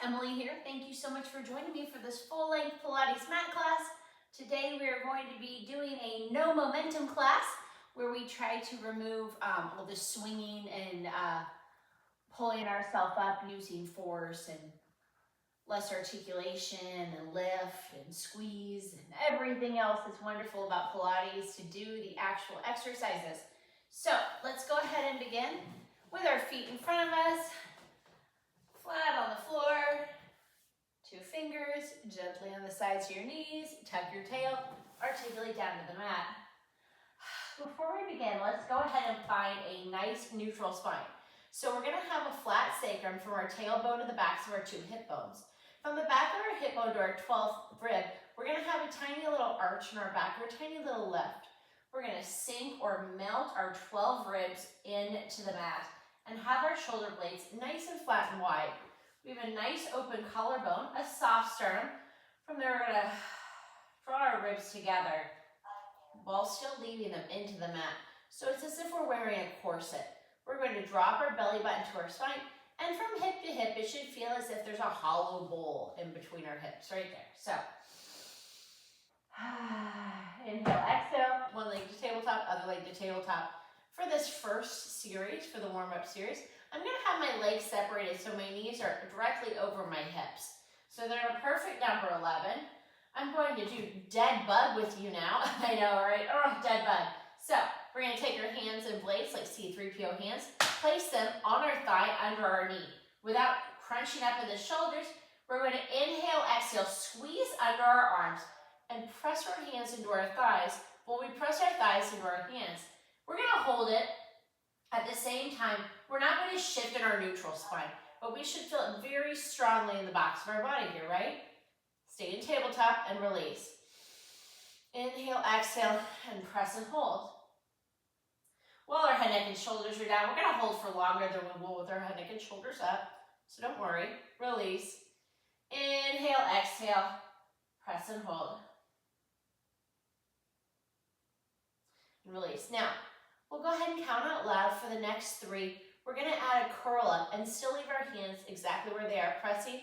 Emily here. Thank you so much for joining me for this full-length Pilates mat class. Today we are going to be doing a no momentum class where we try to remove all the swinging and pulling ourselves up using force and less articulation and lift and squeeze and everything else that's wonderful about Pilates to do the actual exercises. So let's go ahead and begin with our feet in front of us. Flat on the floor, 2 fingers gently on the sides of your knees, tuck your tail, articulate down to the mat. Before we begin, let's go ahead and find a nice neutral spine. So we're going to have a flat sacrum from our tailbone to the backs of our 2 hip bones. From the back of our hip bone to our 12th rib, we're going to have a tiny little arch in our back or a tiny little lift. We're going to sink or melt our 12 ribs into the mat and have our shoulder blades nice and flat and wide. We have a nice open collarbone, a soft sternum. From there, we're going to draw our ribs together while still leaving them into the mat. So it's as if we're wearing a corset. We're going to drop our belly button to our spine, and from hip to hip, it should feel as if there's a hollow bowl in between our hips, right there. So, inhale, exhale, one leg to tabletop, other leg to tabletop. For this first series, for the warm-up series, I'm going to have my legs separated so my knees are directly over my hips. So they're a perfect number 11. I'm going to do dead bug with you now. I know, right? Oh, dead bug. So we're going to take our hands in blades like C3PO hands, place them on our thigh under our knee. Without crunching up in the shoulders, we're going to inhale, exhale, squeeze under our arms, and press our hands into our thighs. While we press our thighs into our hands, we're going to hold it. At the same time, we're not going to shift in our neutral spine, but we should feel it very strongly in the backs of our body here, right? Stay in tabletop and release. Inhale, exhale, and press and hold. While our head, neck, and shoulders are down, we're going to hold for longer than we will with our head, neck, and shoulders up. So don't worry. Release. Inhale, exhale, press and hold. And release. Now, we'll go ahead and count out loud for the next 3. We're going to add a curl up and still leave our hands exactly where they are, pressing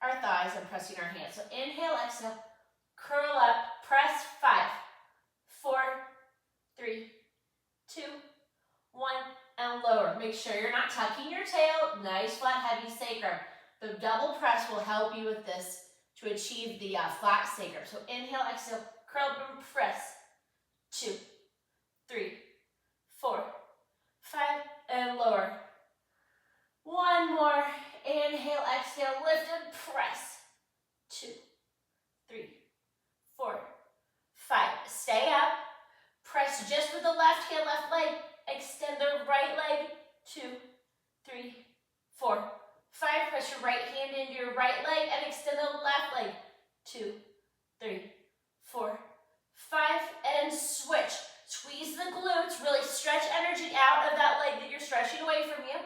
our thighs and pressing our hands. So inhale, exhale, curl up, press 5, 4, 3, 2, 1, and lower. Make sure you're not tucking your tail. Nice, flat, heavy sacrum. The double press will help you with this to achieve the flat sacrum. So inhale, exhale, curl up and press. 2, 3, 4, 5, and lower. 1 more. Inhale, exhale, lift and press. 2, 3, 4, 5. Stay up. Press just with the left hand, left leg. Extend the right leg. 2, 3, 4, 5. Press your right hand into your right leg and extend the left leg. 2, 3, 4, 5. And switch. Squeeze the glutes. Really stretch energy out of that leg that you're stretching away from you.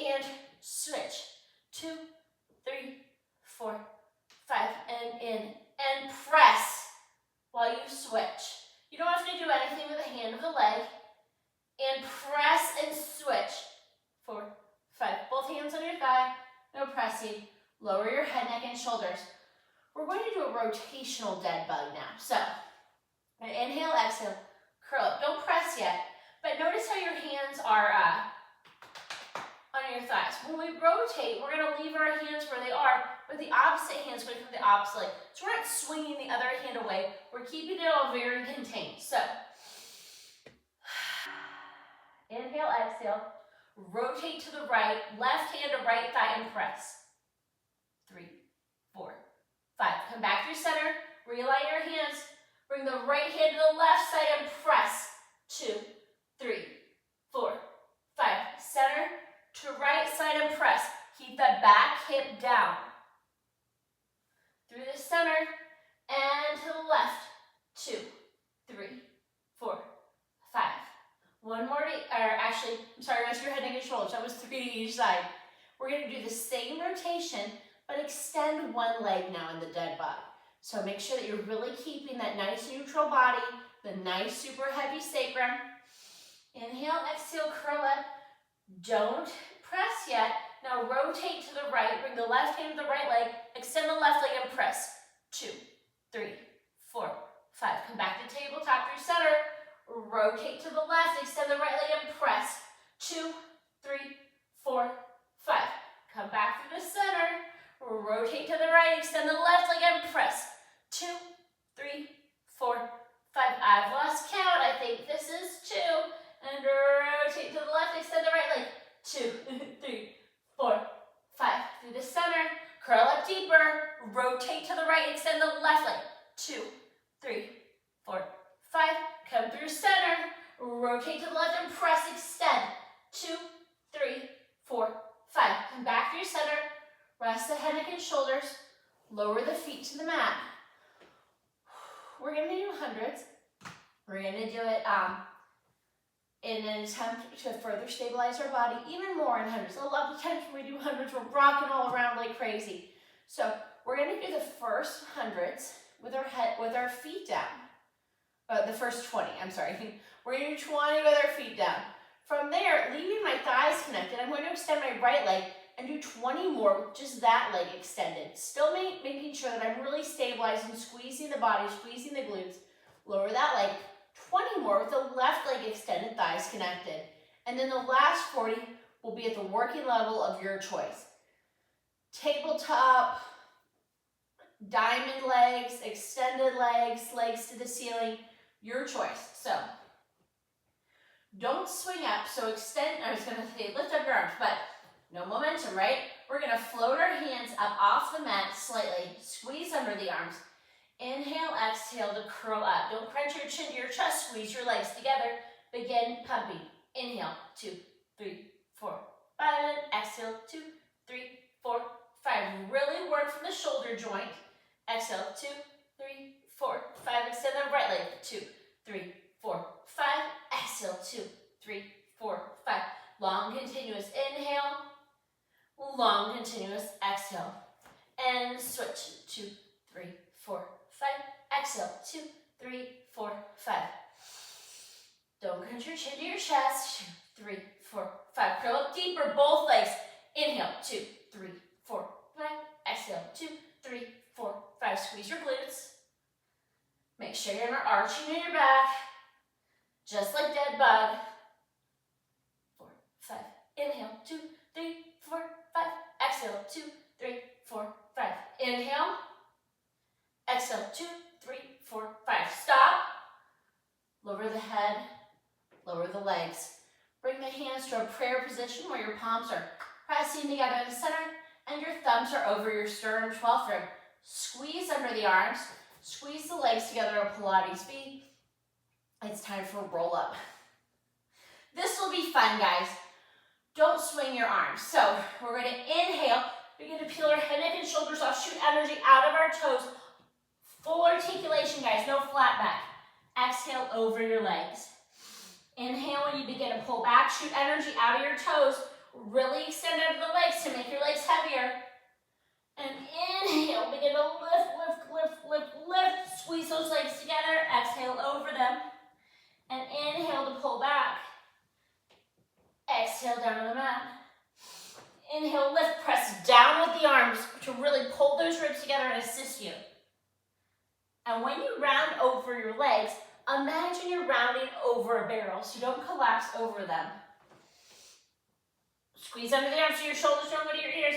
And switch. 2, 3, 4, 5. And in. And press while you switch. You don't have to do anything with the hand of the leg. And press and switch. 4, 5. Both hands on your thigh. No pressing. Lower your head, neck, and shoulders. We're going to do a rotational dead bug now. So, inhale, exhale, curl up. Don't press yet, but notice how your hands are on your thighs. When we rotate, we're going to leave our hands where they are, but the opposite hand's going to come to the opposite leg. So we're not swinging the other hand away. We're keeping it all very contained. So, inhale, exhale, rotate to the right, left hand to right thigh and press. 3, 4, 5. Come back to your center, realign your hands, bring the right hand to the left side and press. 2, 3, 4, 5. Center to right side and press. Keep the back hip down. Through the center and to the left. 2, 3, 4, 5. 1 more, rest your head, neck, and shoulders. That was 3 to each side. We're going to do the same rotation, but extend one leg now in the dead bug. So make sure that you're really keeping that nice neutral body, the nice super heavy sacrum. Inhale, exhale, curl up. Don't press yet. Now rotate to the right, bring the left hand to the right leg, extend the left leg and press. 2, 3, 4, 5. Come back to tabletop through center. Rotate to the left, extend the right leg and press. 2, 3, 4, 5. Come back through the center. Rotate to the right, extend the left leg and press. 2, 3, 4, 5. I've lost count. I think this is 2. And rotate to the left, extend the right leg. 2, 3, 4, 5. Through the center. Curl up deeper. Rotate to the right, extend the left leg. 2, 3, 4, 5. Come through center. Rotate to the left and press, extend. 2, 3, 4, 5. Come back through center. Rest the head, neck, and shoulders. Lower the feet to the mat. We're going to do hundreds. We're going to do it in an attempt to further stabilize our body even more in hundreds. A lot of times when we do hundreds, we're rocking all around like crazy. So we're going to do the first hundreds with our feet down. The first 20, I'm sorry. We're going to do 20 with our feet down. From there, leaving my thighs connected, I'm going to extend my right leg and do 20 more with just that leg extended. Still making sure that I'm really stabilizing, squeezing the body, squeezing the glutes. Lower that leg. 20 more with the left leg extended, thighs connected. And then the last 40 will be at the working level of your choice. Tabletop, diamond legs, extended legs, legs to the ceiling, your choice. So, don't swing up, so extend, I was going to say lift up your arms, but no momentum, right? We're going to float our hands up off the mat slightly, squeeze under the arms. Inhale, exhale to curl up. Don't crunch your chin to your chest, squeeze your legs together. Begin pumping. Inhale, 2, 3, 4, 5, and exhale, 2, 3, 4, 5. Really work from the shoulder joint. Exhale, 2, 3, 4, 5. Extend the right leg, 2, 3, 4, 5. Exhale, 2, 3, 4, 5. Long, continuous inhale. Long, continuous exhale. And switch. 2, 3, 4, 5. Exhale. 2, 3, 4, 5. Don't crunch your chin to your chest. 2, 3, 4, 5. Curl up deeper, both legs. Inhale. 2, 3, 4, 5. Exhale. 2, 3, 4, 5. Squeeze your glutes. Make sure you're not arching in your back. Just like dead bug. 4, 5. Inhale. 2, 3, 4, 5. Exhale. 2, 3, 4, 5. Inhale. Exhale. 2, 3, 4, 5. Stop. Lower the head. Lower the legs. Bring the hands to a prayer position where your palms are pressing together in the center and your thumbs are over your sternum, 12th rib. Squeeze under the arms. Squeeze the legs together on Pilates feet. It's time for a roll up. This will be fun, guys. Don't swing your arms. So we're going to inhale. Begin to peel our head, neck, and shoulders off. Shoot energy out of our toes. Full articulation, guys. No flat back. Exhale over your legs. Inhale when you begin to pull back. Shoot energy out of your toes. Really extend under the legs to make your legs heavier. And inhale. Begin to lift, lift, lift, lift, lift. Squeeze those legs together. Exhale over them. And inhale to pull back. Exhale down to the mat. Inhale, lift, press down with the arms to really pull those ribs together and assist you. And when you round over your legs, imagine you're rounding over a barrel so you don't collapse over them. Squeeze under the arms so your shoulders don't go to your ears.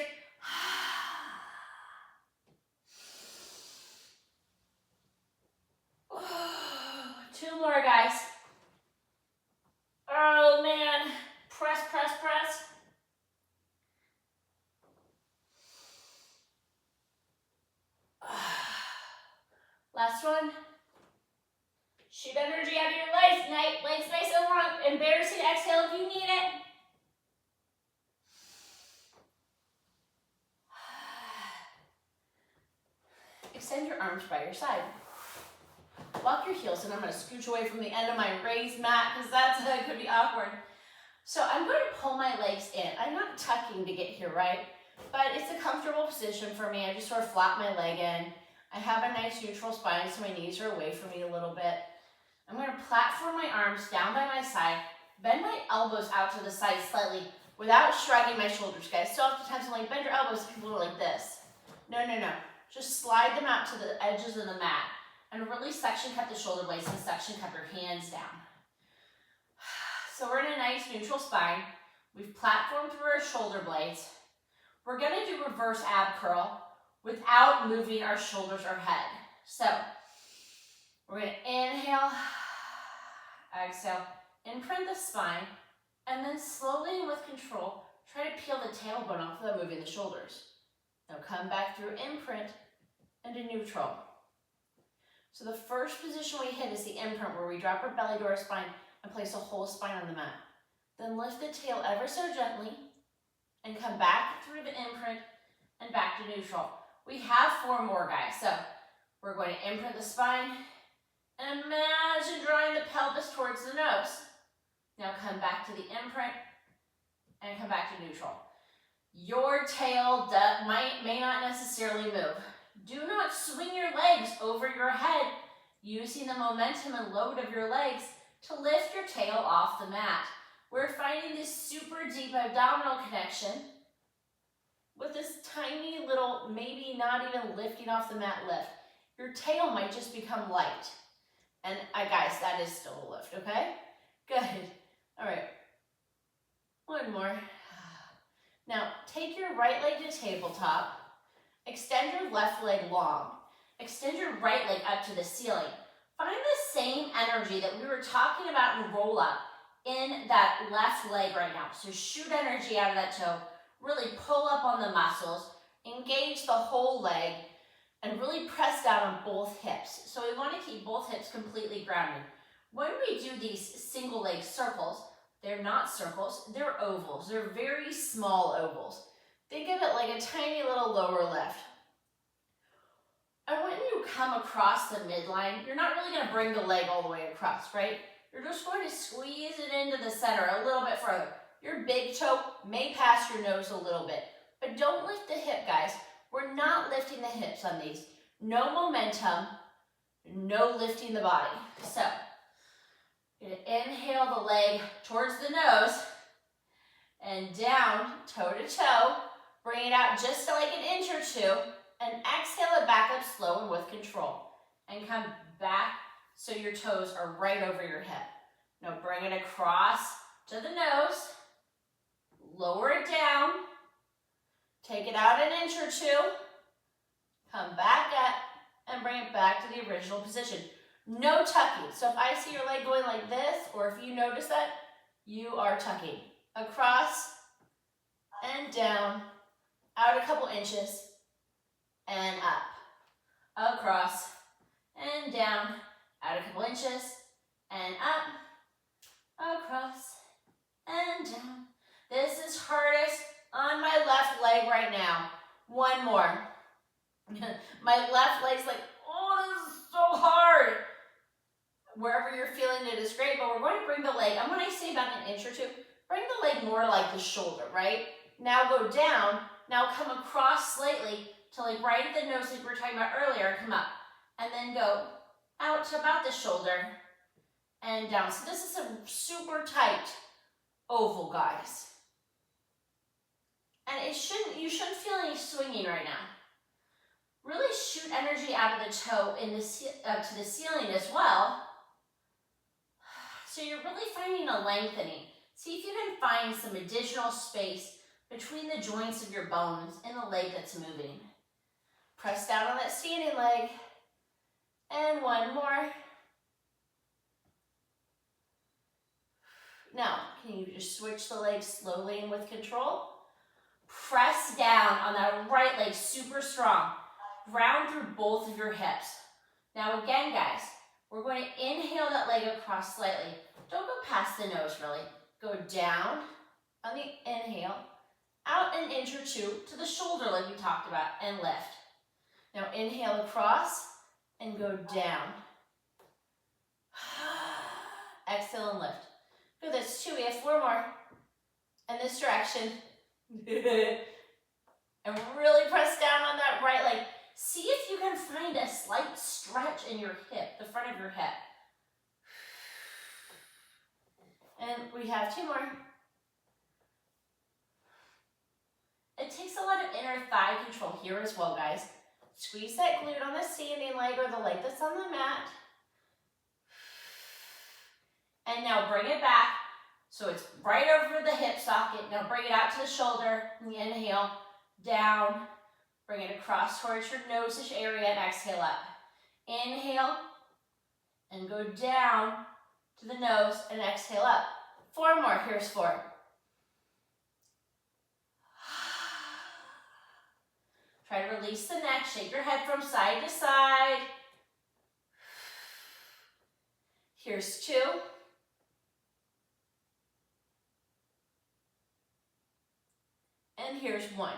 Two more, guys. Oh, man. Press, press, press. Last one. Shoot energy out of your legs. Legs nice and long. Embarrassing exhale if you need it. Extend your arms by your side. Walk your heels, and I'm going to scooch away from the end of my raised mat because that could be awkward. So I'm going to pull my legs in. I'm not tucking to get here, right? But it's a comfortable position for me. I just sort of flap my leg in. I have a nice neutral spine, so my knees are away from me a little bit. I'm going to platform my arms down by my side, bend my elbows out to the side slightly, without shrugging my shoulders, guys. So oftentimes I'm like, bend your elbows, people are like this. No, no, no. Just slide them out to the edges of the mat and really suction cup the shoulder blades and suction cup your hands down. So we're in a nice neutral spine. We've platformed through our shoulder blades. We're gonna do reverse ab curl without moving our shoulders or head. So we're gonna inhale, exhale, imprint the spine, and then slowly and with control, try to peel the tailbone off without moving the shoulders. Now come back through imprint into neutral. So the first position we hit is the imprint, where we drop our belly to our spine and place a whole spine on the mat. Then lift the tail ever so gently and come back through the imprint and back to neutral. We have 4 more, guys. So we're going to imprint the spine and imagine drawing the pelvis towards the nose. Now come back to the imprint and come back to neutral. Your tail may not necessarily move. Do not swing your legs over your head, using the momentum and load of your legs to lift your tail off the mat. We're finding this super deep abdominal connection with this tiny little, maybe not even lifting off the mat lift. Your tail might just become light. And guys, that is still a lift, okay? Good. All right. One more. Now, take your right leg to tabletop. Extend your left leg long. Extend your right leg up to the ceiling. Find the same energy that we were talking about in roll up in that left leg right now. So shoot energy out of that toe. Really pull up on the muscles. Engage the whole leg. And really press down on both hips. So we want to keep both hips completely grounded. When we do these single leg circles, they're not circles, they're ovals. They're very small ovals. Think of it like a tiny little lower lift. And when you come across the midline, you're not really going to bring the leg all the way across, right? You're just going to squeeze it into the center a little bit further. Your big toe may pass your nose a little bit, but don't lift the hip, guys. We're not lifting the hips on these. No momentum, no lifting the body. So, you're going to inhale the leg towards the nose and down, toe to toe. Bring it out just to like an inch or two, and exhale it back up slow and with control. And come back so your toes are right over your hip. Now bring it across to the nose, lower it down, take it out an inch or two, come back up, and bring it back to the original position. No tucking. So if I see your leg going like this, or if you notice that, you are tucking. Across and down, out a couple inches, and up. Across and down, out a couple inches, and up, across, and down. This is hardest on my left leg right now. One more. My left leg's like, oh, this is so hard. Wherever you're feeling it is great, but we're going to bring the leg, and when I say about an inch or two, bring the leg more like the shoulder, right? Now go down, now come across slightly to like right at the nose like we were talking about earlier, come up. And then go out to about the shoulder and down. So this is a super tight oval, guys. And you shouldn't feel any swinging right now. Really shoot energy out of the toe to the ceiling as well. So you're really finding a lengthening. See if you can find some additional space between the joints of your bones in the leg that's moving. Press down on that standing leg. And one more. Now, can you just switch the leg slowly and with control? Press down on that right leg super strong. Ground through both of your hips. Now again, guys, we're going to inhale that leg across slightly. Don't go past the nose, really. Go down on the inhale, out an inch or two to the shoulder like we talked about, and lift. Now inhale across and go down. Exhale and lift. Good, that's 2. We have 4 more. And this direction. And really press down on that right leg. See if you can find a slight stretch in your hip, the front of your hip. And we have 2 more. a lot of inner thigh control here as well, guys. Squeeze that glute on the standing leg or the leg that's on the mat. And now bring it back so it's right over the hip socket. Now bring it out to the shoulder. Inhale, down. Bring it across towards your nose-ish area and exhale up. Inhale and go down to the nose and exhale up. 4 more. Here's 4. Try to release the neck. Shake your head from side to side. Here's 2. And here's 1.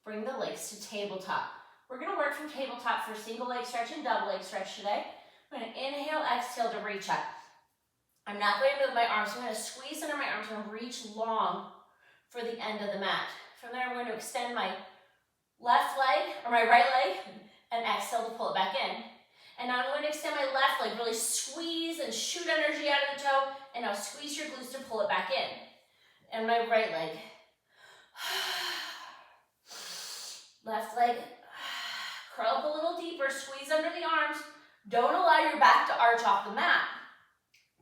Bring the legs to tabletop. We're going to work from tabletop for single leg stretch and double leg stretch today. I'm going to inhale, exhale to reach up. I'm not going to move my arms. I'm going to squeeze under my arms and reach long for the end of the mat. From there, I'm going to extend my left leg or my right leg and exhale to pull it back in. And now I'm going to extend my left leg, really squeeze and shoot energy out of the toe. And now squeeze your glutes to pull it back in. And my right leg. Left leg. Curl up a little deeper, squeeze under the arms. Don't allow your back to arch off the mat.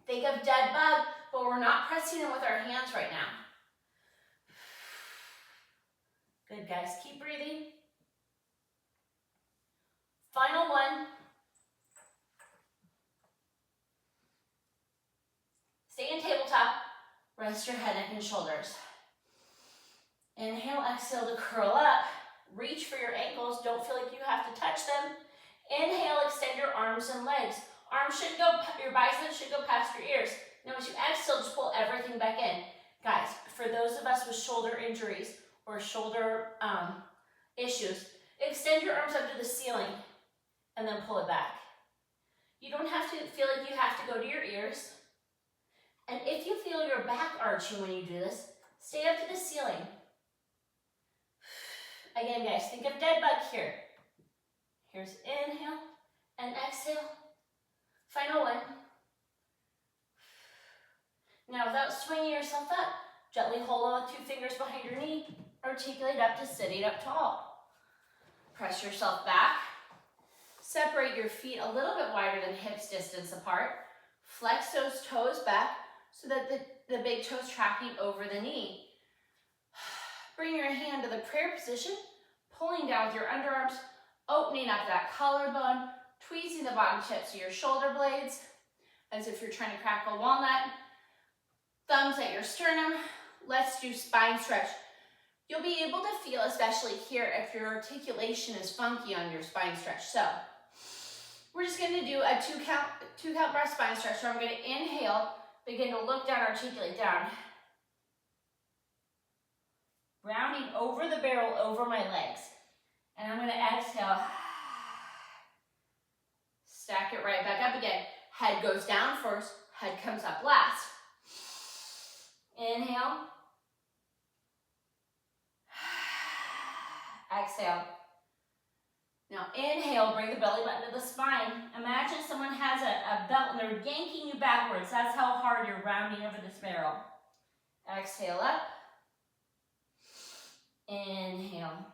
Think of dead bug, but we're not pressing it with our hands right now. Good, guys. Keep breathing. Final one. Stay in tabletop. Rest your head, neck, and shoulders. Inhale, exhale to curl up. Reach for your ankles. Don't feel like you have to touch them. Inhale, extend your arms and legs. Arms should go, your biceps should go past your ears. Now as you exhale, just pull everything back in. Guys, for those of us with shoulder injuries or shoulder issues, extend your arms up to the ceiling and then pull it back. You don't have to feel like you have to go to your ears. And if you feel your back arching when you do this, stay up to the ceiling. Again, guys, think of dead bug here. Here's inhale and exhale. Final one. Now, without swinging yourself up, gently hold on with 2 fingers behind your knee. Articulate up to sitting up tall. Press yourself back. Separate your feet a little bit wider than hips distance apart. Flex those toes back so that the big toe's tracking over the knee. Bring your hand to the prayer position, pulling down with your underarms, opening up that collarbone, tweezing the bottom tips of your shoulder blades, as if you're trying to crack a walnut. Thumbs at your sternum. Let's do spine stretch. You'll be able to feel, especially here, if your articulation is funky on your spine stretch. So, we're just going to do a two count breath spine stretch. So I'm going to inhale, begin to look down, articulate down. Rounding over the barrel, over my legs. And I'm going to exhale. Stack it right back up again. Head goes down first, head comes up last. Inhale. Exhale. Now inhale, bring the belly button to the spine. Imagine someone has a belt and they're yanking you backwards. That's how hard you're rounding over this barrel. Exhale up. Inhale.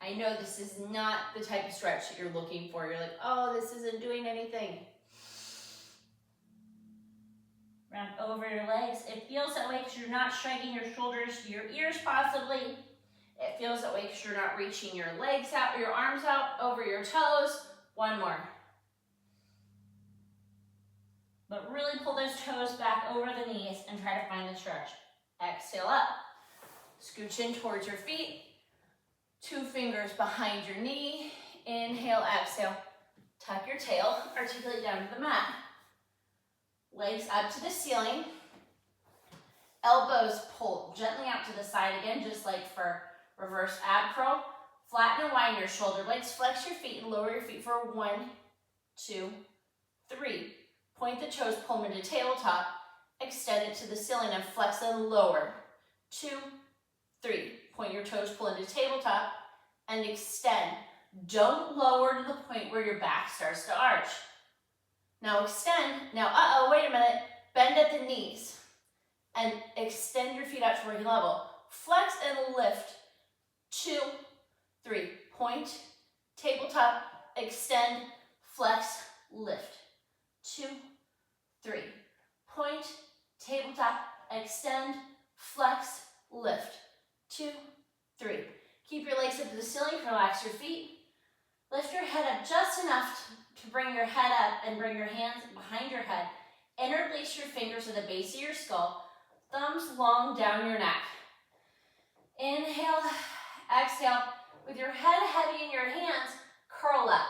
I know this is not the type of stretch that you're looking for. You're like, oh, this isn't doing anything. Round over your legs. It feels that way because you're not shrinking your shoulders to your ears possibly. It feels that way because you're not reaching your legs out, your arms out over your toes. 1 more. But really pull those toes back over the knees and try to find the stretch. Exhale up. Scooch in towards your feet. 2 fingers behind your knee. Inhale, exhale. Tuck your tail, articulate down to the mat. Legs up to the ceiling. Elbows pull gently out to the side again, just like for reverse ab curl. Flatten and widen your shoulder blades. Flex your feet and lower your feet for 1, 2, 3. Point the toes, pull them into tabletop. Extend it to the ceiling and flex and lower. 2, 3. Point your toes, pull into tabletop and extend. Don't lower to the point where your back starts to arch. Now extend. Now, wait a minute. Bend at the knees and extend your feet out to working level. Flex and lift. 2, 3. Point, tabletop, extend, flex, lift. 2, 3. Point, tabletop, extend, flex, lift. 2, 3. Keep your legs up to the ceiling, relax your feet. Lift your head up just enough to bring your head up and bring your hands behind your head. Interlace your fingers to the base of your skull, thumbs long down your neck. Inhale, exhale. With your head heavy in your hands, curl up.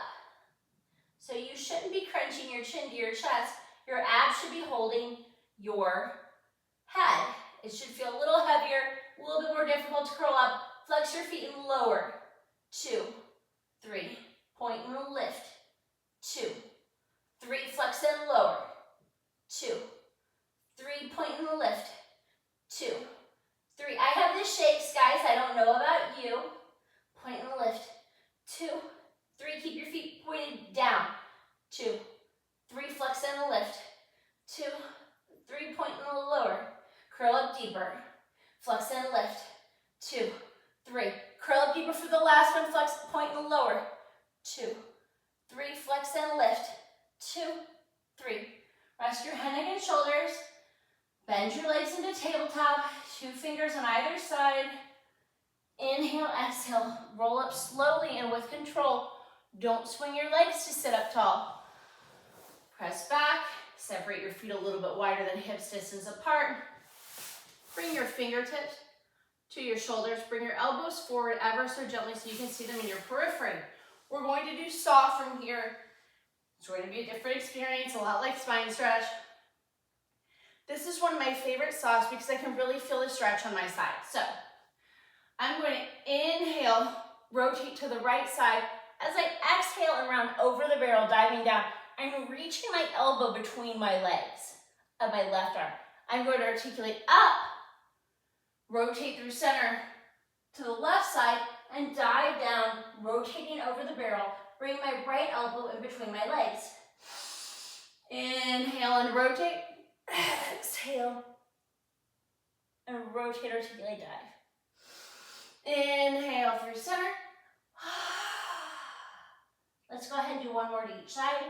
So you shouldn't be crunching your chin to your chest. Your abs should be holding your head. It should feel a little heavier, a little bit more difficult to curl up. Flex your feet and lower. 2, 3. Point and lift. 2, 3. Flex and lower. 2, 3. Point and lift. 2, 3. I have the shakes, guys. I don't know about you. Point and lift. 2, 3. Keep your feet pointed down. 2, 3. Flex and lift. 2, 3. Point and lower. Curl up deeper. Flex and lift. 2, 3. Curl up deeper for the last one. Flex, point and lower. 2, 3. Flex and lift. 2, 3. Rest your head, neck, and shoulders. Bend your legs into tabletop. 2 fingers on either side. Inhale, exhale. Roll up slowly and with control. Don't swing your legs to sit up tall. Press back. Separate your feet a little bit wider than hips distance apart. Bring your fingertips to your shoulders. Bring your elbows forward ever so gently so you can see them in your periphery. We're going to do soft from here. It's going to be a different experience, a lot like spine stretch. This is one of my favorite softs because I can really feel the stretch on my side. So I'm going to inhale, rotate to the right side. As I exhale and round over the barrel, diving down, I'm reaching my elbow between my legs of my left arm. I'm going to articulate up, rotate through center to the left side, and dive down, rotating over the barrel. Bring my right elbow in between my legs. Inhale and rotate. Exhale. And rotate, articulate, dive. Inhale through center. Let's go ahead and do one more to each side.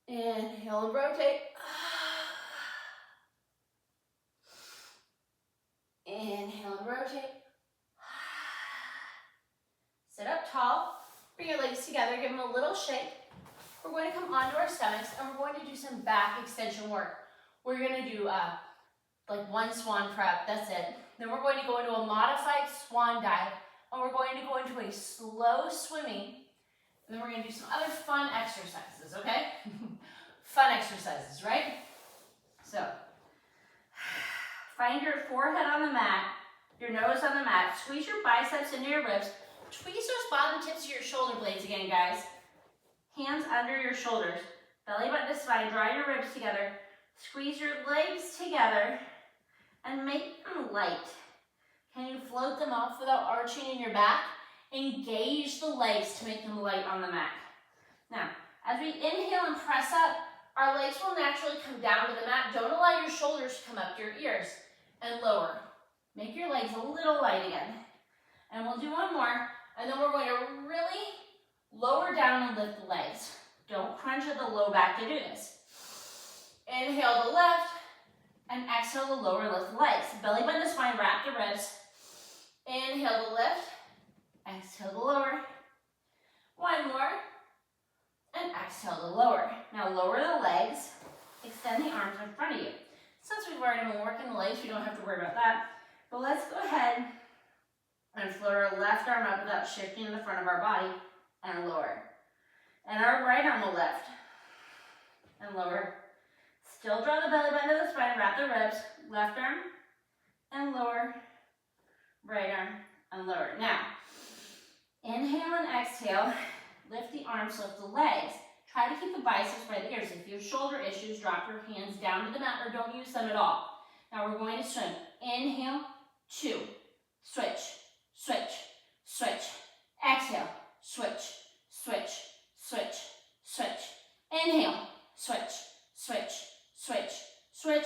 Inhale and rotate. Inhale and rotate. Sit up tall. Bring your legs together. Give them a little shake. We're going to come onto our stomachs and we're going to do some back extension work. We're going to do like one swan prep. That's it. Then we're going to go into a modified swan dive and we're going to go into a slow swimming. And then we're going to do some other fun exercises, okay? Fun exercises, right? So, find your forehead on the mat, your nose on the mat. Squeeze your biceps into your ribs. Tweeze those bottom tips of your shoulder blades again, guys. Hands under your shoulders. Belly button to spine. Draw your ribs together. Squeeze your legs together and make them light. Can you float them off without arching in your back? Engage the legs to make them light on the mat. Now, as we inhale and press up, our legs will naturally come down to the mat. Don't allow your shoulders to come up to your ears. And lower. Make your legs a little light again. And we'll do one more. And then we're going to really lower down and lift the legs. Don't crunch at the low back to do this. Inhale the left. And exhale the lower, lift the legs. Belly button to spine, wrap the ribs. Inhale the lift. Exhale the lower. One more. And exhale the lower. Now lower the legs. Extend the arms in front of you. Since we've already been working the legs, we don't have to worry about that. But let's go ahead and float our left arm up without shifting in the front of our body and lower. And our right arm will lift and lower. Still draw the belly button to the spine, wrap the ribs. Left arm and lower. Right arm and lower. Now, inhale and exhale. Lift the arms, lift the legs. Try to keep the biceps by the ears. If you have shoulder issues, drop your hands down to the mat or don't use them at all. Now we're going to swim. Inhale, 2, switch, switch, switch. Exhale, switch, switch, switch, switch. Inhale, switch, switch, switch, switch.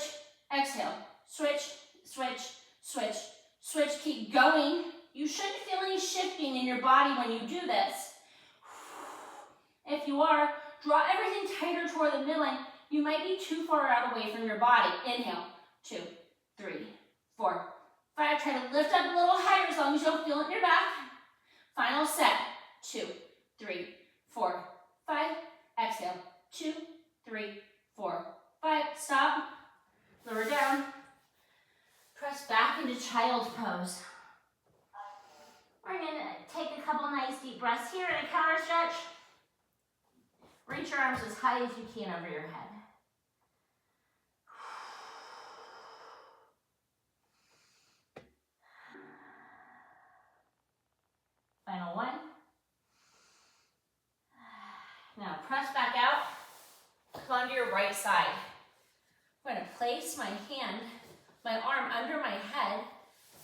Exhale, switch, switch, switch, switch. Keep going. You shouldn't feel any shifting in your body when you do this. If you are, draw everything tighter toward the midline. You might be too far out away from your body. Inhale, 2, 3, 4, 5. Try to lift up a little higher as long as you don't feel it in your back. Final set, 2, 3, 4, 5. Exhale, 2, 3, 4, 5. Stop, lower down. Press back into child's pose. We're gonna take a couple nice deep breaths here and a counter stretch. Reach your arms as high as you can over your head. Final one. Now press back out. Come onto your right side. I'm going to place my arm under my head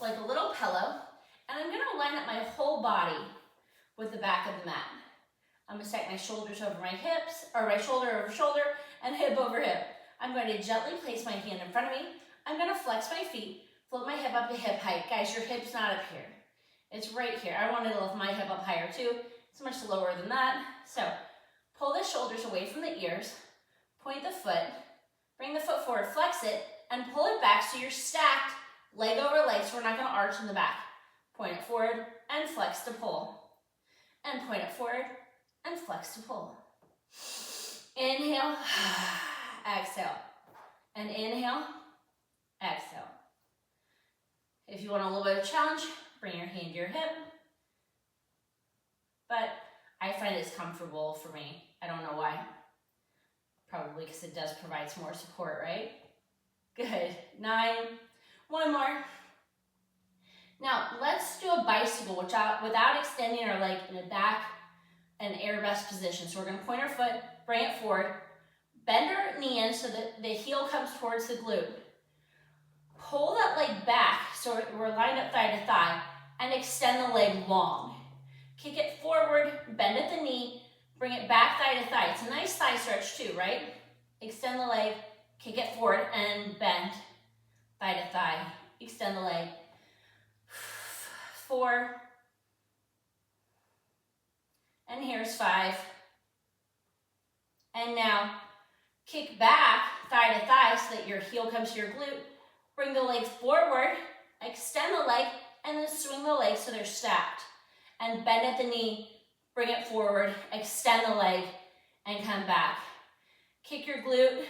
like a little pillow, and I'm going to line up my whole body with the back of the mat. I'm going to stack my shoulders over my hips, or my shoulder over shoulder, and hip over hip. I'm going to gently place my hand in front of me. I'm going to flex my feet, float my hip up to hip height. Guys, your hip's not up here. It's right here. I wanted to lift my hip up higher too. It's much lower than that. So pull the shoulders away from the ears, point the foot, bring the foot forward, flex it, and pull it back so you're stacked leg over leg, so we're not going to arch in the back. Point it forward and flex to pull. And point it forward and flex to pull. Inhale, exhale. And inhale, exhale. If you want a little bit of challenge, bring your hand to your hip. But I find it's comfortable for me. I don't know why. Probably because it does provide some more support, right? Good. 9. One more. Now, let's do a bicycle without extending our leg in the back and arabesque position. So we're going to point our foot, bring it forward, bend our knee in so that the heel comes towards the glute. Pull that leg back so we're lined up thigh to thigh, and extend the leg long. Kick it forward, bend at the knee, bring it back thigh to thigh. It's a nice thigh stretch too, right? Extend the leg, kick it forward, and bend thigh to thigh. Extend the leg. 4. And here's 5. And now kick back thigh to thigh so that your heel comes to your glute. Bring the leg forward, extend the leg, and then swing the legs so they're stacked. And bend at the knee, bring it forward, extend the leg, and come back. Kick your glute,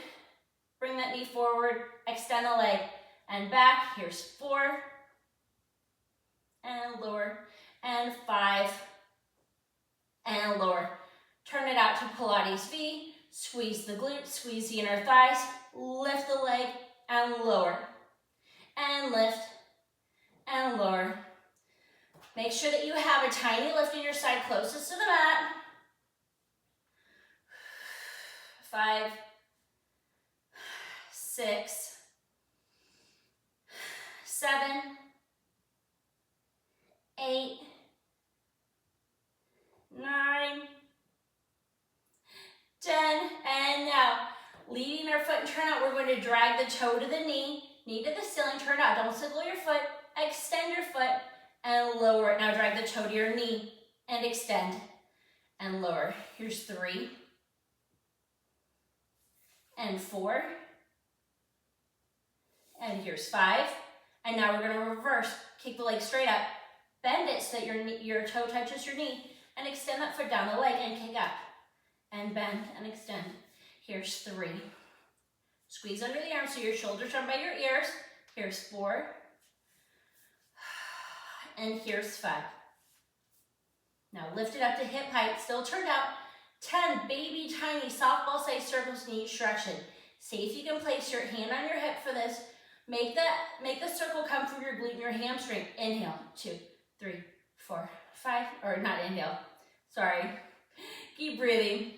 bring that knee forward, extend the leg, and back. Here's 4, and lower, and 5, and lower. Turn it out to Pilates V, squeeze the glute, squeeze the inner thighs, lift the leg, and lower, and lift, and lower. Make sure that you have a tiny lift in your side closest to the mat. 5, 6, 7, 8, 9, 10, and now leading our foot and turn out, we're going to drag the toe to the knee to the ceiling, turn out, don't signal your foot, extend your foot, and lower it. Now drag the toe to your knee and extend and lower. Here's 3 and 4, and here's 5. And now we're going to reverse. Kick the leg straight up, bend it so that your toe touches your knee, and extend that foot down the leg and kick up and bend and extend. Here's 3. Squeeze under the arms so your shoulders are by your ears. Here's 4. And here's 5. Now lift it up to hip height, still turned out. 10 baby tiny softball sized circles in each direction. See if you can place your hand on your hip for this. Make the circle come from your glute and your hamstring. Inhale, 2, 3, 4, 5, or not inhale, sorry. Keep breathing.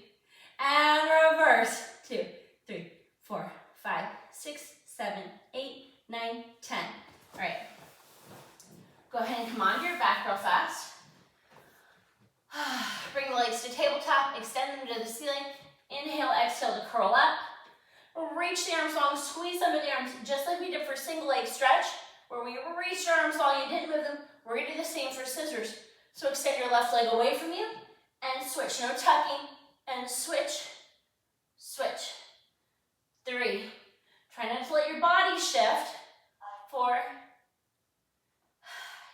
And reverse. 2, 3, 4, 5, 6, 7, 8, 9, 10. All right. Go ahead and come onto your back real fast. Bring the legs to tabletop, extend them to the ceiling, Inhale, exhale to curl up. Reach the arms long, squeeze under the arms, just like we did for single leg stretch, where we reached our arms long and didn't move them. We're gonna do the same for scissors. So extend your left leg away from you and switch. No tucking, and switch, switch. 3. Try not to let your body shift. 4.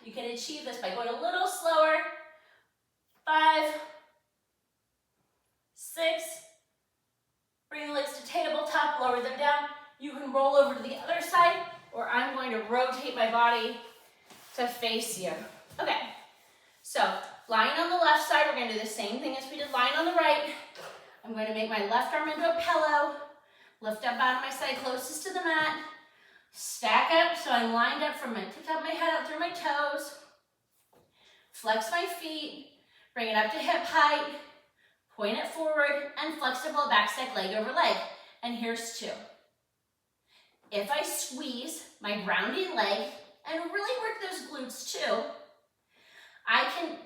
You can achieve this by going a little slower. 5, 6. Bring the legs to tabletop, lower them down. You can roll over to the other side, or I'm going to rotate my body to face you. Okay, so lying on the left side, we're gonna do the same thing as we did lying on the right. I'm going to make my left arm into a pillow, lift up out of my side closest to the mat, stack up so I'm lined up from my top of my head out through my toes, flex my feet, bring it up to hip height, point it forward, and flexible back stack leg over leg. And here's 2. If I squeeze my grounding leg and really work those glutes too, I can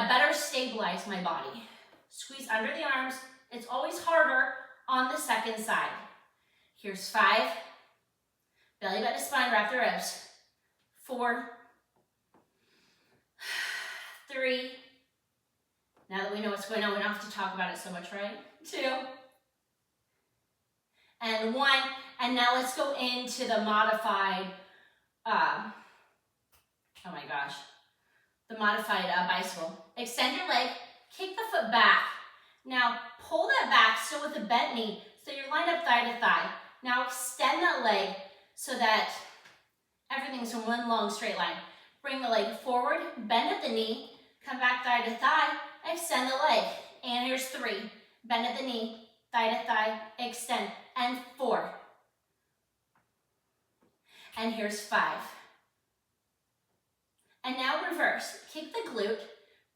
better stabilize my body. Squeeze under the arms. It's always harder on the second side. Here's 5. Belly button to spine, wrap the ribs. 4. 3. Now that we know what's going on, we don't have to talk about it so much, right? 2. And 1. And now let's go into the modified, the modified bicycle. Extend your leg, kick the foot back. Now pull that back still with a bent knee, so you're lined up thigh to thigh. Now extend that leg so that everything's in one long straight line. Bring the leg forward, bend at the knee, come back thigh to thigh, extend the leg. And here's 3. Bend at the knee, thigh to thigh, extend. And 4. And here's 5. And now reverse. Kick the glute,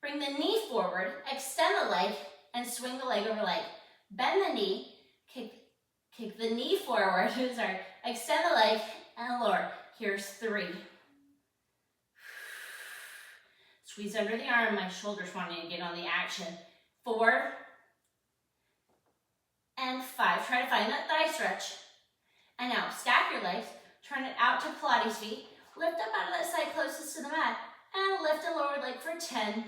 bring the knee forward, extend the leg, and swing the leg over leg. Bend the knee, kick the knee forward, sorry, extend the leg, and lower. Here's 3. Squeeze under the arm, my shoulders wanting to get on the action. 4. And 5. Try to find that thigh stretch. And now stack your legs, turn it out to Pilates feet, lift up out of that side closest to the mat, and lift the lower leg for 10.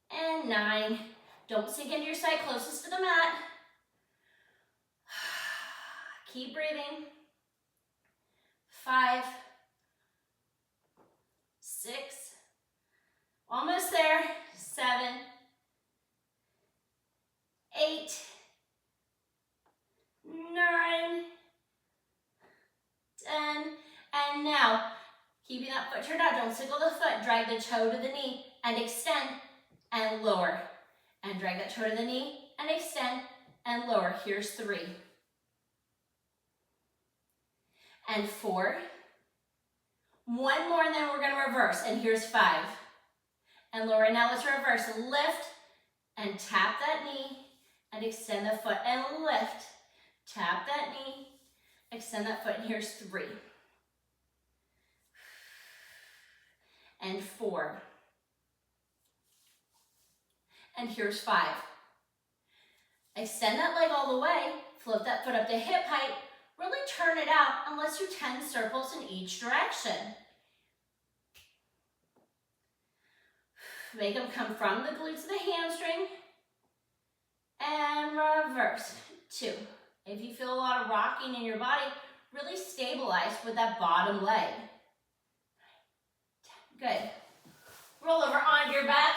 And 9. Don't sink into your side closest to the mat. Keep breathing. 5, 6, almost there. 7, 8, 9, 10, and now, keeping that foot turned out, don't sickle the foot, drag the toe to the knee, and extend, and lower. And drag that toe to the knee, and extend, and lower. Here's 3. And 4. 1 more, and then we're gonna reverse, and here's 5. And lower, now let's reverse. Lift, and tap that knee, and extend the foot, and lift. Tap that knee, extend that foot, and here's 3. And 4. And here's 5. Extend that leg all the way, float that foot up to hip height, really turn it out and let's do 10 circles in each direction. Make them come from the glutes to the hamstring, and reverse. 2. If you feel a lot of rocking in your body, really stabilize with that bottom leg. 10. Good. Roll over onto your back.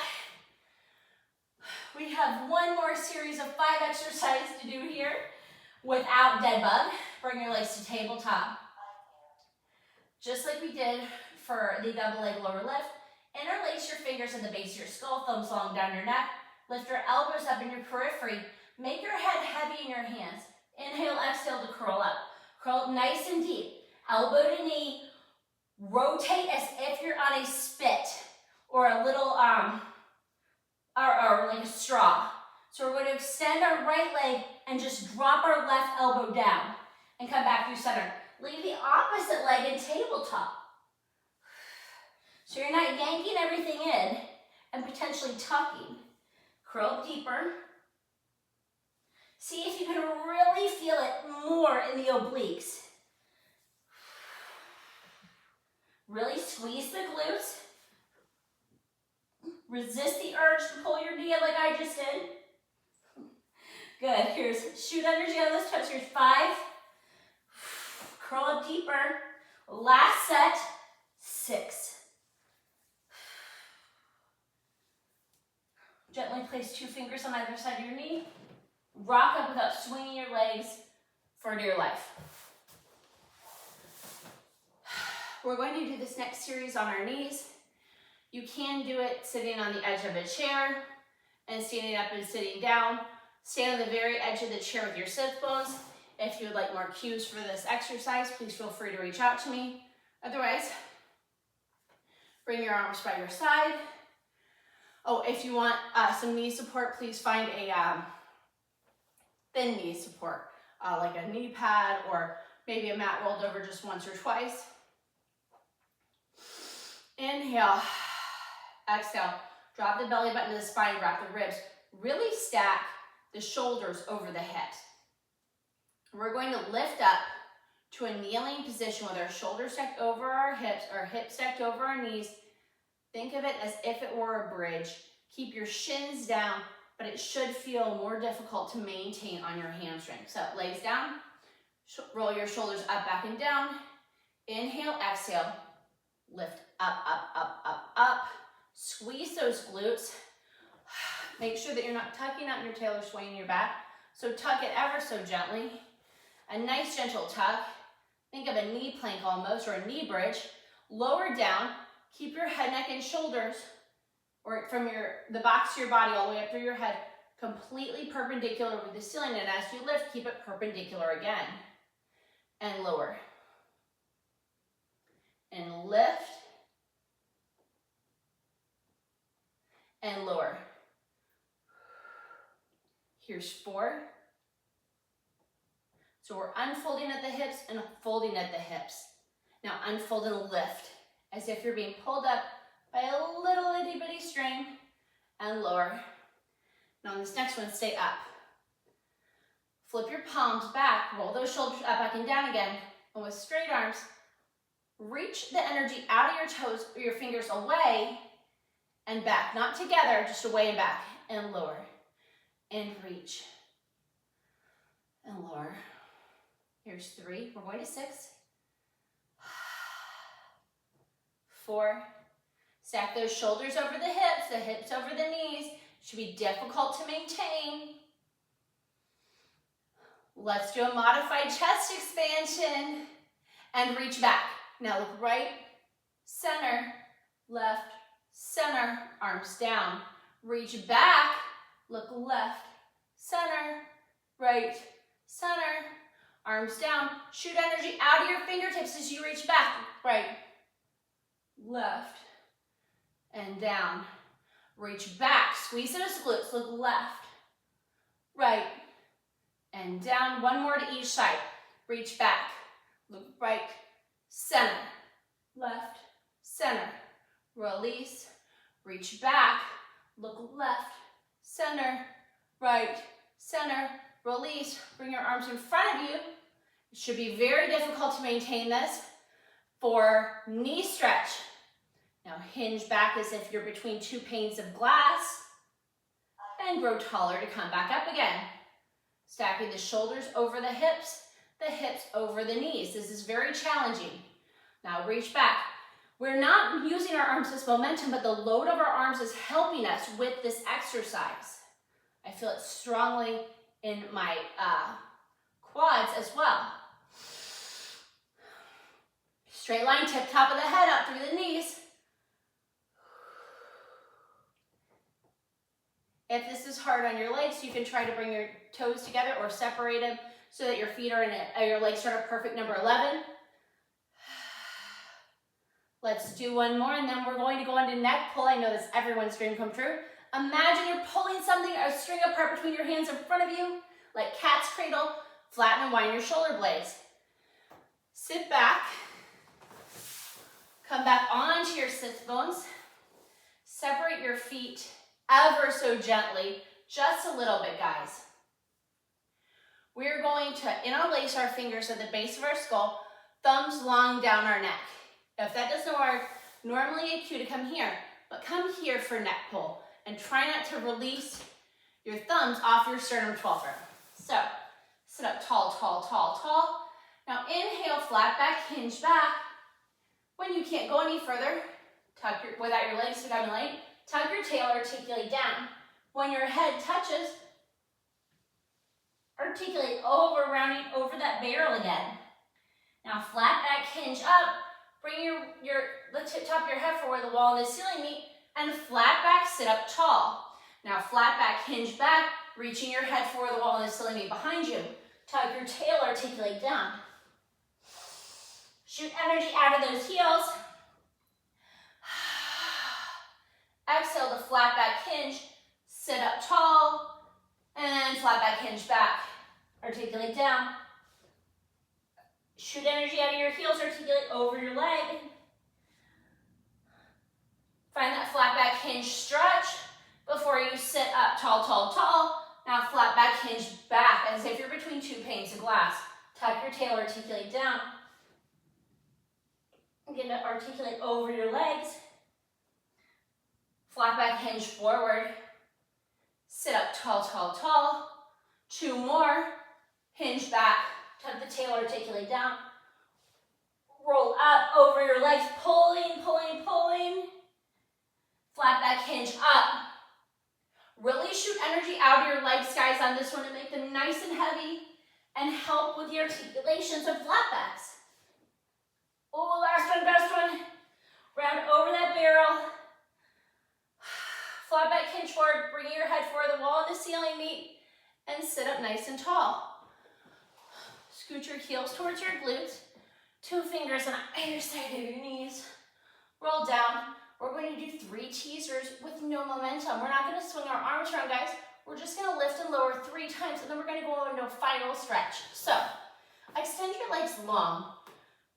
We have 1 more series of 5 exercises to do here without dead bug. Bring your legs to tabletop. Just like we did for the double leg lower lift, interlace your fingers in the base of your skull, thumbs long down your neck. Lift your elbows up in your periphery. Make your head heavy in your hands. Inhale, exhale to curl up. Curl up nice and deep. Elbow to knee. Rotate as if you're on a spit or a little, or like a straw. So we're going to extend our right leg and just drop our left elbow down and come back through center. Leave the opposite leg in tabletop. So you're not yanking everything in and potentially tucking. Curl deeper. See if you can really feel it more in the obliques. Really squeeze the glutes. Resist the urge to pull your knee in like I just did. Good, here's shoot energy on those toes. Here's 5. Curl up deeper. Last set, 6. Gently place 2 fingers on either side of your knee. Rock up without swinging your legs for dear life. We're going to do this next series on our knees. You can do it sitting on the edge of a chair and standing up and sitting down. Stand on the very edge of the chair with your sit bones. If you would like more cues for this exercise, please feel free to reach out to me. Otherwise, bring your arms by your side. Oh, if you want some knee support, please find a thin knee support, like a knee pad or maybe a mat rolled over just once or twice. Inhale, exhale, drop the belly button to the spine, wrap the ribs. Really stack the shoulders over the head. We're going to lift up to a kneeling position with our shoulders stacked over our hips stacked over our knees. Think of it as if it were a bridge. Keep your shins down, but it should feel more difficult to maintain on your hamstring. So legs down, roll your shoulders up, back, and down. Inhale, exhale, lift up, up, up, up, up. Squeeze those glutes. Make sure that you're not tucking out your tail or swaying your back. So tuck it ever so gently. A nice gentle tuck. Think of a knee plank almost, or a knee bridge. Lower down. Keep your head, neck, and shoulders, or from the box of your body all the way up through your head, completely perpendicular with the ceiling. And as you lift, keep it perpendicular again. And lower. And lift. And lower. Here's 4. So we're unfolding at the hips and folding at the hips. Now unfold and lift, as if you're being pulled up by a little itty bitty string, and lower. Now on this next one, stay up. Flip your palms back, roll those shoulders up, back, and down again. And with straight arms, reach the energy out of your toes or your fingers away and back. Not together, just away and back. And lower. And reach. And lower. Here's 3. We're going to 6. 4. Stack those shoulders over the hips over the knees. Should be difficult to maintain. Let's do a modified chest expansion and reach back. Now look right, center, left, center, arms down. Reach back, look left, center, right, center, arms down. Shoot energy out of your fingertips as you reach back. Right, left, and down. Reach back, squeeze those glutes, look left, right, and down. One more to each side. Reach back, look right, center, left, center. Release, reach back, look left, center, right, center. Release, bring your arms in front of you. It should be very difficult to maintain this for knee stretch. Now hinge back as if you're between 2 panes of glass and grow taller to come back up again. Stacking the shoulders over the hips over the knees. This is very challenging. Now reach back. We're not using our arms as momentum, but the load of our arms is helping us with this exercise. I feel it strongly in my quads as well. Straight line, tip top of the head up through the knees. If this is hard on your legs, you can try to bring your toes together or separate them so that your feet are your legs are at a perfect number 11. Let's do one more, and then we're going to go into neck pull. I know this is everyone's dream come true. Imagine you're pulling something, a string apart between your hands in front of you, like cat's cradle. Flatten and wind your shoulder blades. Sit back. Come back onto your sit bones. Separate your feet ever so gently, just a little bit, guys. we're going to interlace our fingers at the base of our skull, thumbs long down our neck. If that doesn't work, normally a cue to come here, but come here for neck pull and try not to release your thumbs off your sternum 12th rib. So, sit up tall, tall, tall, tall. Now inhale, flat back, hinge back. When you can't go any further, without your legs down the lane, tuck your tail, articulate down. When your head touches, articulate over, rounding over that barrel again. Now flat back, hinge up. Bring the tip top of your head forward, the wall and the ceiling meet, and flat back, sit up tall. Now flat back, hinge back, reaching your head forward, the wall and the ceiling meet behind you. Tuck your tail, articulate down. Shoot energy out of those heels. Exhale the flat back hinge, sit up tall, and flat back hinge back. Articulate down. Shoot energy out of your heels, articulate over your leg. Find that flat back hinge stretch before you sit up tall, tall, tall. Now flat back hinge back as if you're between two panes of glass. Tuck your tail, articulate down. Begin to articulate over your legs. Flat back hinge forward. Sit up tall, tall, tall. Two more. Hinge back. Tuck the tail, articulate down. Roll up over your legs, pulling, pulling, pulling. Flat back hinge up. Really shoot energy out of your legs, guys, on this one to make them nice and heavy and help with the articulations of flat backs. Oh, last one, best one. Round over that barrel. Flat back hinge forward, bringing your head forward, the wall and the ceiling meet, and sit up nice and tall. Scoot your heels towards your glutes. Two fingers on either side of your knees. Roll down. We're going to do 3 teasers with no momentum. We're not going to swing our arms around, guys. We're just going to lift and lower 3 times, and then we're going to go into a final stretch. So, extend your legs long.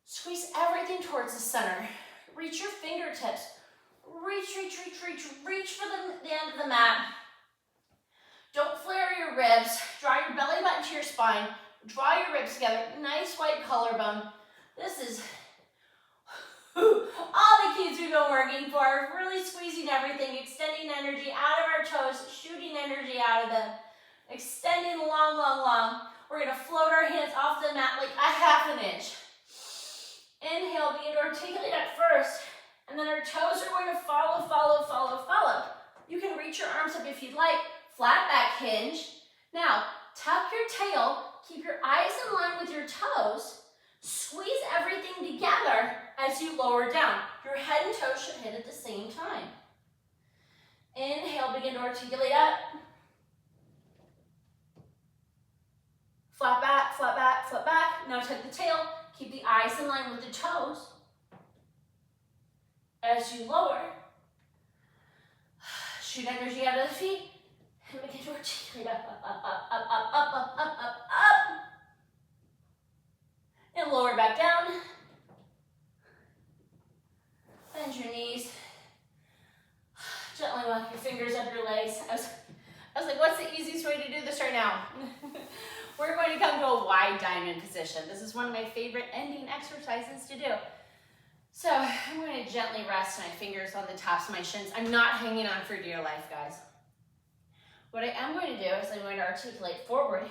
Squeeze everything towards the center. Reach your fingertips. Reach, reach, reach, reach, reach for the end of the mat. Don't flare your ribs. Draw your belly button to your spine. Draw your ribs together. Nice white collarbone. This is all the cues we've been working for. Really squeezing everything, extending energy out of our toes, shooting energy out of them. Extending long, long, long. We're going to float our hands off the mat like a ½ inch. Inhale, begin to articulate at first. And then our toes are going to follow, follow, follow, follow. You can reach your arms up if you'd like. Flat back hinge. Now, tuck your tail. Keep your eyes in line with your toes. Squeeze everything together as you lower down. Your head and toes should hit at the same time. Inhale, begin to articulate up. Flat back, flat back, flat back. Now tuck the tail. Keep the eyes in line with the toes. As you lower, shoot energy out of the feet. And begin to articulate up, up, up, up, up, up, up, up, up, up. And lower back down. Bend your knees. Gently walk your fingers up your legs. I was like, what's the easiest way to do this right now? We're going to come to a wide diamond position. This is one of my favorite ending exercises to do. So I'm going to gently rest my fingers on the tops of my shins. I'm not hanging on for dear life, guys. What I am going to do is I'm going to articulate forward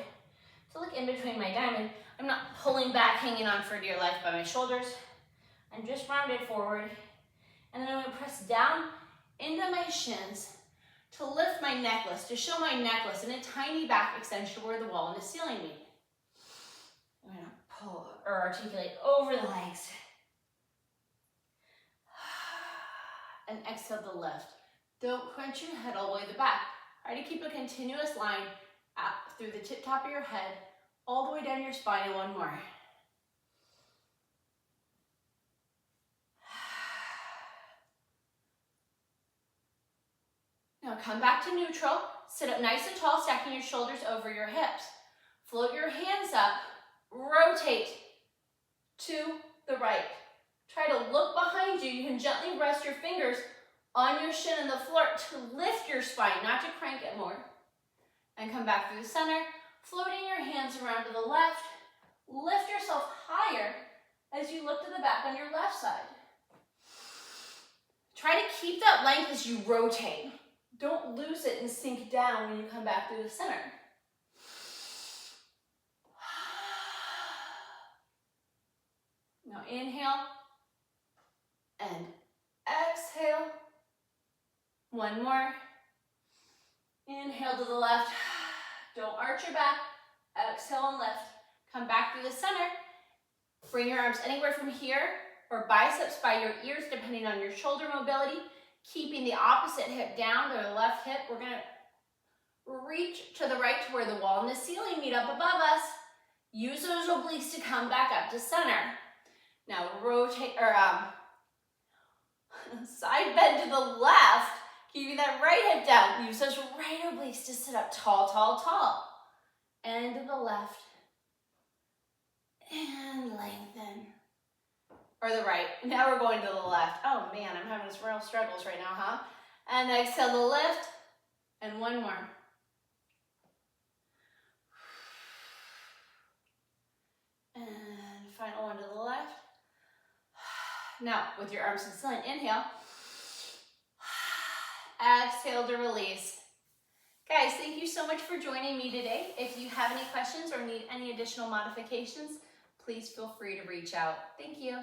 to look in between my diamond. I'm not pulling back, hanging on for dear life by my shoulders. I'm just rounded forward. And then I'm going to press down into my shins to lift my necklace, to show my necklace in a tiny back extension toward the wall and the ceiling meet. I'm going to pull or articulate over the legs. And exhale to lift. Don't crunch your head all the way to the back. Try to keep a continuous line out through the tip top of your head, all the way down your spine, and one more. Now come back to neutral. Sit up nice and tall, stacking your shoulders over your hips. Float your hands up. Rotate to the right. Try to look behind you. You can gently rest your fingers on your shin and the floor to lift your spine, not to crank it more. And come back through the center. Floating your hands around to the left. Lift yourself higher as you look to the back on your left side. Try to keep that length as you rotate. Don't lose it and sink down when you come back through the center. Now inhale and exhale. One more. Inhale to the left. Don't arch your back. Exhale and lift. Come back through the center. Bring your arms anywhere from here or biceps by your ears, depending on your shoulder mobility. Keeping the opposite hip down to the left hip. We're going to reach to the right to where the wall and the ceiling meet up above us. Use those obliques to come back up to center. Now rotate, or side bend to the left, keeping that right hip down. Use those right obliques to sit up tall, tall, tall. And to the left. And lengthen. Or the right. Now we're going to the left. Oh man, I'm having some real struggles right now, huh? And exhale to lift. And one more. And final one to the left. Now, with your arms in ceiling, inhale. Exhale to release. Guys, thank you so much for joining me today. If you have any questions or need any additional modifications, please feel free to reach out. Thank you.